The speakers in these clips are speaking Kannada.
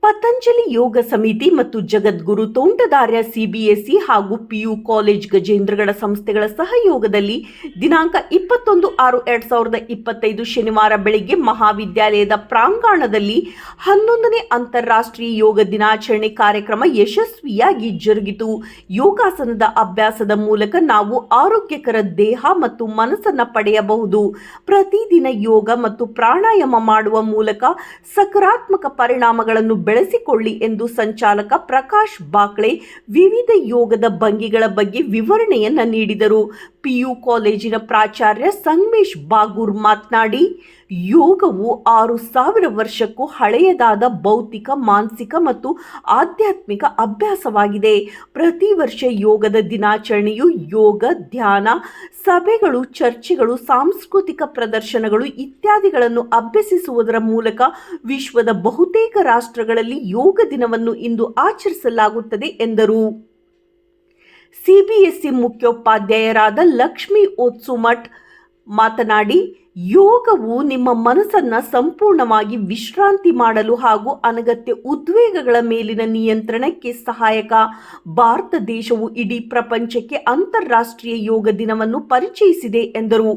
ಪತಂಜಲಿ ಯೋಗ ಸಮಿತಿ ಮತ್ತು ಜಗದ್ಗುರು ತೋಂಟದಾರ್ಯ ಸಿಬಿಎಸ್ಇ ಹಾಗೂ ಪಿಯು ಕಾಲೇಜ್ ಗಜೇಂದ್ರಗಡ ಸಂಸ್ಥೆಗಳ ಸಹಯೋಗದಲ್ಲಿ ದಿನಾಂಕ 21/6/2025 ಶನಿವಾರ ಬೆಳಗ್ಗೆ ಮಹಾವಿದ್ಯಾಲಯದ ಪ್ರಾಂಗಣದಲ್ಲಿ 11ನೇ ಅಂತಾರಾಷ್ಟ್ರೀಯ ಯೋಗ ದಿನಾಚರಣೆ ಕಾರ್ಯಕ್ರಮ ಯಶಸ್ವಿಯಾಗಿ ಜರುಗಿತು. ಯೋಗಾಸನದ ಅಭ್ಯಾಸದ ಮೂಲಕ ನಾವು ಆರೋಗ್ಯಕರ ದೇಹ ಮತ್ತು ಮನಸ್ಸನ್ನು ಪಡೆಯಬಹುದು. ಪ್ರತಿದಿನ ಯೋಗ ಮತ್ತು ಪ್ರಾಣಾಯಾಮ ಮಾಡುವ ಮೂಲಕ ಸಕಾರಾತ್ಮಕ ಪರಿಣಾಮಗಳನ್ನು ಬೆಳೆಸಿಕೊಳ್ಳಿ ಎಂದು ಸಂಚಾಲಕ ಪ್ರಕಾಶ್ ಬಾಕ್ಳೆ ವಿವಿಧ ಯೋಗದ ಭಂಗಿಗಳ ಬಗ್ಗೆ ವಿವರಣೆಯನ್ನ ನೀಡಿದರು. ಪಿಯು ಕಾಲೇಜಿನ ಪ್ರಾಚಾರ್ಯ ಸಂಗಮೇಶ್ ಬಾಗೂರ್ ಮಾತನಾಡಿ, ಯೋಗವು 6000 ವರ್ಷಕ್ಕೂ ಹಳೆಯದಾದ ಭೌತಿಕ, ಮಾನಸಿಕ ಮತ್ತು ಆಧ್ಯಾತ್ಮಿಕ ಅಭ್ಯಾಸವಾಗಿದೆ. ಪ್ರತಿ ವರ್ಷ ಯೋಗದ ದಿನಾಚರಣೆಯು ಯೋಗ, ಧ್ಯಾನ, ಸಭೆಗಳು, ಚರ್ಚೆಗಳು, ಸಾಂಸ್ಕೃತಿಕ ಪ್ರದರ್ಶನಗಳು ಇತ್ಯಾದಿಗಳನ್ನು ಅಭ್ಯಸಿಸುವುದರ ಮೂಲಕ ವಿಶ್ವದ ಬಹುತೇಕ ರಾಷ್ಟ್ರಗಳಲ್ಲಿ ಯೋಗ ದಿನವನ್ನು ಇಂದು ಆಚರಿಸಲಾಗುತ್ತದೆ ಎಂದರು. ಸಿಬಿಎಸ್ಇ ಮುಖ್ಯೋಪಾಧ್ಯಾಯರಾದ ಲಕ್ಷ್ಮೀ ಓತ್ಸುಮಠ್ ಮಾತನಾಡಿ, ಯೋಗವು ನಿಮ್ಮ ಮನಸ್ಸನ್ನು ಸಂಪೂರ್ಣವಾಗಿ ವಿಶ್ರಾಂತಿ ಮಾಡಲು ಹಾಗೂ ಅನಗತ್ಯ ಉದ್ವೇಗಗಳ ಮೇಲಿನ ನಿಯಂತ್ರಣಕ್ಕೆ ಸಹಾಯಕ. ಭಾರತ ದೇಶವು ಇಡೀ ಪ್ರಪಂಚಕ್ಕೆ ಅಂತಾರಾಷ್ಟ್ರೀಯ ಯೋಗ ದಿನವನ್ನು ಪರಿಚಯಿಸಿದೆ ಎಂದರು.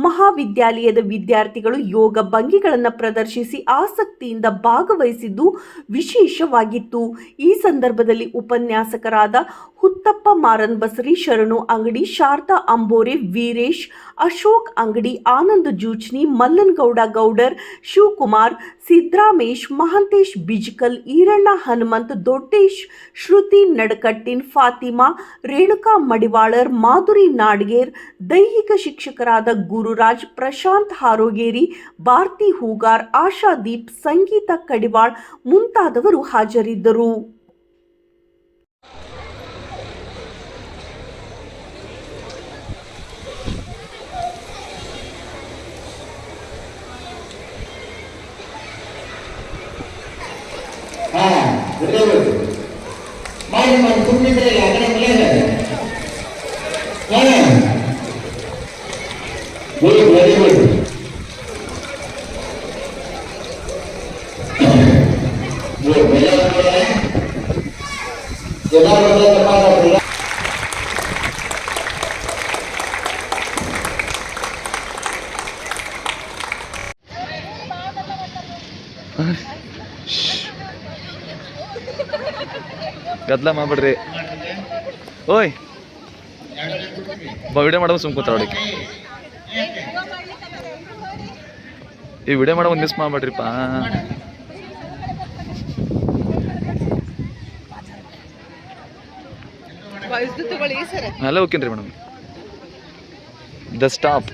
ಮಹಾವಿದ್ಯಾಲಯದ ವಿದ್ಯಾರ್ಥಿಗಳು ಯೋಗ ಭಂಗಿಗಳನ್ನು ಪ್ರದರ್ಶಿಸಿ ಆಸಕ್ತಿಯಿಂದ ಭಾಗವಹಿಸಿದ್ದು ವಿಶೇಷವಾಗಿತ್ತು. ಈ ಸಂದರ್ಭದಲ್ಲಿ ಉಪನ್ಯಾಸಕರಾದ ಹುತ್ತಪ್ಪ ಮಾರನ್ಬಸರಿ, ಶರಣು ಅಂಗಡಿ, ಶಾರದಾ ಅಂಬೋರೆ, ವೀರೇಶ್, ಅಶೋಕ್ ಅಂಗಡಿ, ಆನಂದ್ ಜೂಚ್ನಿ, ಮಲ್ಲನಗೌಡ ಗೌಡರ್, ಶಿವಕುಮಾರ್, ಸಿದ್ರಾಮೇಶ್, ಮಹಂತೇಶ್ ಬಿಜ್ಕಲ್, ಈರಣ್ಣ ಹನುಮಂತ್, ದೊಡ್ಡೇಶ್, ಶ್ರುತಿ ನಡಕಟ್ಟಿನ್, ಫಾತಿಮಾ, ರೇಣುಕಾ ಮಡಿವಾಳರ್, ಮಾಧುರಿ ನಾಡ್ಗೇರ್, ದೈಹಿಕ ಶಿಕ್ಷಕರಾದ ಗುರುರಾಜ್, ಪ್ರಶಾಂತ್ ಹಾರೋಗೇರಿ, ಭಾರತಿ ಹೂಗಾರ್, ಆಶಾದೀಪ್, ಸಂಗೀತ ಕಡಿವಾಳ್ ಮುಂತಾದವರು ಹಾಜರಿದ್ದರು. ಗದ್ಲ ಮಾಡ್ಬಿಡ್ರಿ. ಓಯ್ ವಿಡಿಯೋ ಮಾಡೋ ಸುಮ್ಕೋತಾರ ಅವಳಿಗೆ. ಈ ವಿಡಿಯೋ ಮಾಡೋ ಮಿಸ್ ಮಾಡ್ಬಿಡ್ರಿಪ್ಪ. ಅಲ್ಲ ಓಕೆನ್ರಿ ಮೇಡಮ್. ದ ಸ್ಟಾಪ್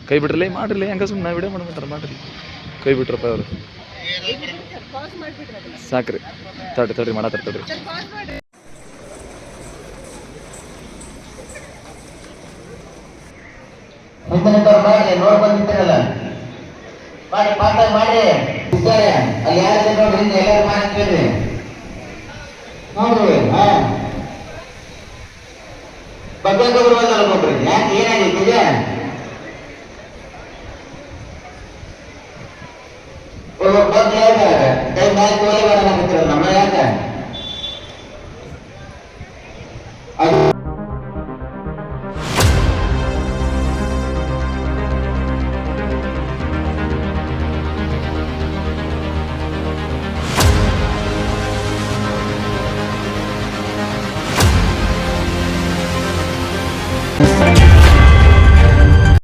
ಕೈ ಬಿಡ್ರಲ್ಲ, ಮಾಡ್ರಲ್ಲ, ಹೆಂಗ ಸುಮ್ಮನೆ ವಿಡಿಯೋ ಮಾಡ್ತಾರೆ, ಮಾಡ್ರಿ. ಕೈ ಬಿಟ್ರಪ್ಪ ಅವರು. ಸಾಕ್ರಿ, ತಡ್ರಿ ಮಾಡತ್ತರ್ತೀವಿ. ನೋಡ್ಬಂದಿದ್ದೀರಲ್ಲ, ಮಾಡಿ ಮಾಡಿ ಅಲ್ಲಿ ಯಾರು ನೋಡ್ರಿ, ಎಲ್ಲರೂ ಮಾಡ್ತೀರಿ ನೋಡ್ರಿ. ಬಗ್ಗೆ ನೋಡ್ರಿ, ಯಾಕೆ ಏನಾಗಿತ್ತು?